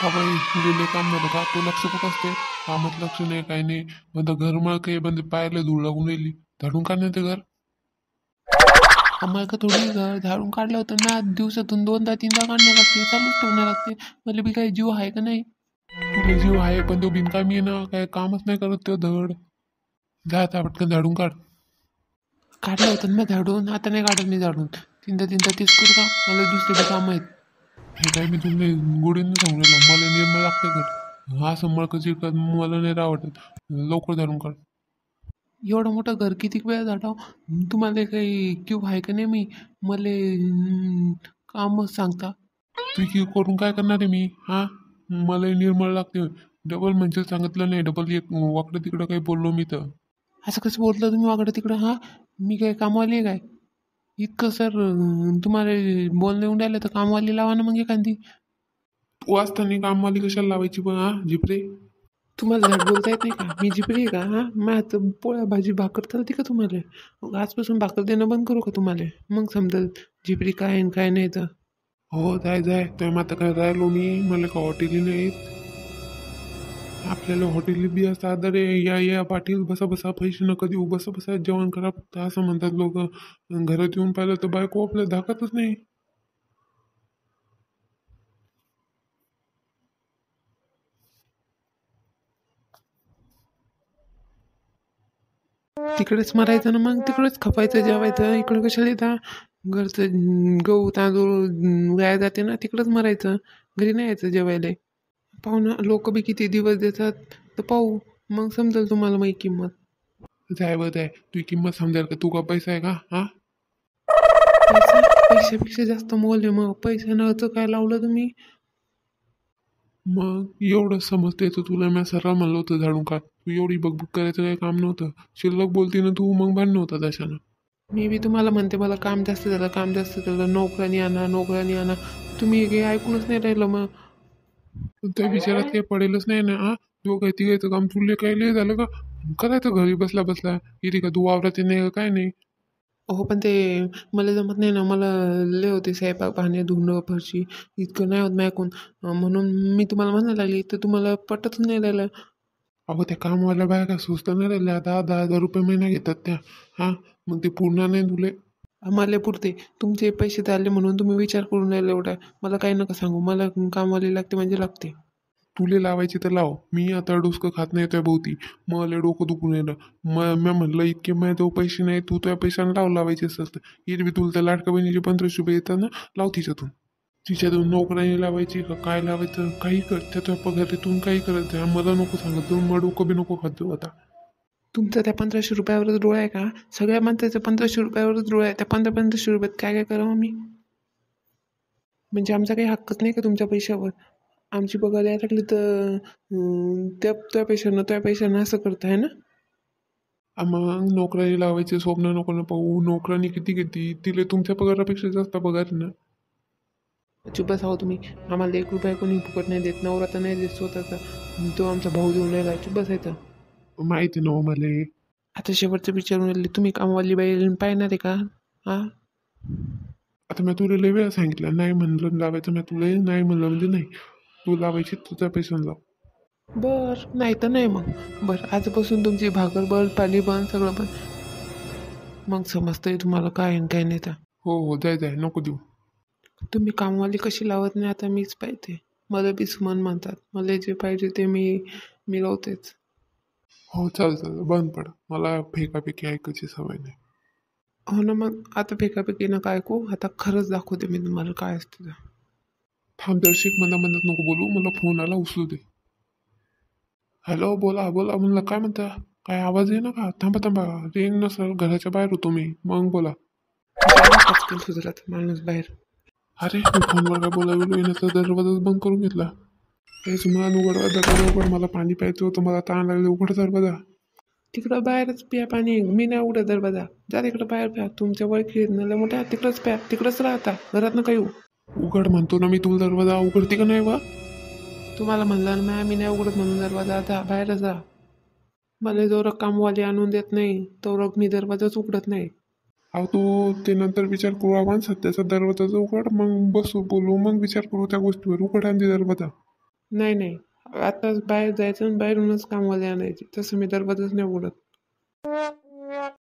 का बाई तुला काम झालं का तो लक्ष कुठं असते कामात लक्ष नाही काही नाही मग घरमाळ काही बंद पायाला धूळ लागून राहिली झाडून काढणार ते घर आम्हाला का थोडी झाडून काढलं होतं ना दिवसातून 2दा 3दा काढणं लागते चालूच ठेवणं लागते मला बी काही जीव आहे का नाही तुला जीव आहे पण तो बिनकामी आहे ना काय कामच नाही करत तो धड जा आता पटकन झाडून काढ काढलं होतं ना झाडून आता नाही काढत मी झाडून 3दा 3दा तेच करू का मला दुसरे बी काम आहेत हे काय मी तुला गोडीनं सांगून राहिलो मला निर्मळ लागते घर हा समळ कशी मला नाही आवडत लवकर झाडून काढ एवढं मोठं घर किती वेळ झाडाव तुम्हाला काही क्यू आहे का नाही मी मला कामच सांगता तू की करून काय करणार आहे मी हा मला निर्मळ लागते डबल म्हणजे सांगितलं नाही डबल एक वाकडं तिकडं काही बोललो मी तर असं कसं बोललं तुम्ही वाकडं तिकडं हां मी काय कामवाली आहे काय इतकं सर तुम्हाला बोलणं येऊन राहिलं तर कामवाली लावा ना मग एखादी तू असताना कामवाली कशाला लावायची पण हा जिपरे तुम्हाला धड बोलता येत नाही का मी जिपरी आहे का हां मग पोळ्या भाजी भाकर चालते का तुम्हाला मग आजपासून भाकर देणं बंद करू का तुम्हाला मग समजेल जिपरी काय आहे आणि काय नाही तर हो जाय जाय तर आता काय राहिलो मी मला का हॉटेली नाहीत आपल्याला हॉटेल बी असतात अरे या या पाटील बसा बसा पैसे न कधी बसा बसा जेवण करा फक्त असं म्हणतात लोक घरात येऊन पाहिलं तर बायको आपल्या धाकतच नाही तिकडेच मरायचं ना मग तिकडेच खपायचं जेवायचं इकडं कशाला येतं घरचं गहू तांदूळ वाया जाते ना तिकडंच मरायचं घरी नाही यायचं जेवायला पाहू ना लोक बी किती दिवस देतात तर पाहू मग समजेल तुम्हाला माझी किंमत जाय बघ आहे तुझी किंमत समजायला का तू का पैसा आहे का हा पैसा पैशापेक्षा जास्त मोल आहे मग पैसा नव्हतं काय लावलं तुम्ही मग एवढं समजते तर तुला मी सरळ म्हणलं होतं झाडून काढ तू एवढी बकबक करायचं काही काम नव्हतं शिल्लक बोलती ना तू मग भांडण नव्हतं तशानं मी बी तुम्हाला म्हणते मला काम जास्त झालं काम जास्त झालं नोकरानी आणा तुम्ही काही ऐकूनच नाही राहिलं मग पण त्या विचारात काही पडेलच नाही ना हा दोघं तिघायचं काम तुले काही लय झालं का करायचं घरी बसला बसला इथे का तू वावरात नाही का काय नाही हो पण ते मला जमत नाही ना मला लय होते स्वयंपाक पाणी धुणं फरशी इतकं नाही होत मी ऐकून म्हणून मी तुम्हाला म्हणायला लागली तर तुम्हाला पटतच नाही राहिलं अहो त्या कामवाल्या बाया का सुचत नाही राहिल्या 10,000 महिना घेतात त्या हा मग ते पूर्ण नाही तुले मला पुरते तुमचे पैसे आले म्हणून तुम्ही विचार करून राहिले एवढा मला काही नका सांगू मला कामवाली लागते म्हणजे लागते तुले लावायची तर लाव मी आता डोसकं खात नाही त्या भोवती मला डोकं दुखून येणं मी म्हणलं इतके माझ्याजवळ पैसे नाही तू त्या पैशाने लावायचे असतं बी तुला त्या लाडका बहिणीचे 1500 येतात ना लाव तिच्यातून नोकराने लावायची का काय लावायचं काही कर त्या पगारातून काही करत जा मला नको सांगत जाऊन मग डोकं बी नको खात जाऊ आता तुमचं त्या 1500 रुपयावरच डोळा आहे का सगळ्या माणसाचं 1500 रुपयावरच डोळा आहे त्या 1500 रुपयात काय काय करावं मी म्हणजे आमचा काही हक्कच नाही का तुमच्या पैशावर आमची पगार यायला लागली तर त्या पैशानं असं करता आहे ना मग नोकराने लावायचे स्वप्न नको ना पाहू नोकरानी किती किती तिले तुमच्या पगारापेक्षा जास्त पगार आहे ना चुप बसावं तुम्ही आम्हाला 1 रुपया कोणी फुकट नाही देत नवरा तर नाही देत स्वतःचा तो आमचा भाऊ देऊन राहिला चुप बसायचं माहिती ना मला आता शेवटचं विचारून राहिले तुम्ही कामवाली बाई पाहणार आहे का हां आता मी तुला लय वेळा सांगितलं नाही म्हणलं लावायचं मी तुला नाही म्हणलं म्हणजे नाही तू लावायची तुझ्या पैशाने लाव बरं नाही तर नाही मग बरं आजपासून तुमची भाकर बंद पाणी बंद सगळं बंद मग समजतंय तुम्हाला काय आहे आणि काय नाही तर हो हो जाय जाय नको देऊ तुम्ही कामवाली कशी लावत नाही आता मीच पाहिजे मला बी सुमन म्हणतात मला जे पाहिजे ते मी लावतेच हो चाल बंद पड मला फेकाफेकी ऐकायची सवय नाही हो ना मग आता फेकाफेकी नका ऐकू आता खरंच दाखवते मी तुम्हाला काय असतं ते थांब दर्शक म्हणत नको बोलू मला फोन आला उचलू दे हॅलो बोला बोला म्हणलं काय म्हणता काय आवाज आहे ना का थांबा रेंग नसल घराच्या बाहेर होतो मी मग बोला आजकाल सुधारत माणूस बाहेर अरे मी फोनवर काय बोलायला येण्याचा दरवाजाच बंद करून घेतला तेच मला उघड मला पाणी प्यायचं होतं मला ताण लागले उघड दरवाजा तिकडं बाहेरच प्या पाणी मी नाही उघडत दरवाजा जा तिकडं बाहेर प्या तुमच्या ओळखी नल्या मोठ्या तिकडंच प्या तिकडंच राहता घरात नका येऊ उघड म्हणतो ना मी तुला दरवाजा उघडते का नाही वा तुम्हाला म्हणलं ना मी नाही उघडत म्हणून दरवाजा आता बाहेरच राहा मला जो कामवाली आणून देत नाही तो मी दरवाजाच उघडत नाही अहो तू ते नंतर विचार करू आव्हान सध्याचा दरवाजा उघड मग बसू बोलू मग विचार करू त्या गोष्टीवर उघड आणि दरवाजा नाही नाही, आताच बाहेर जायचं आणि बाहेरूनच कामवाले आणायचे, तसं मी दरवाजच नाही बोलत.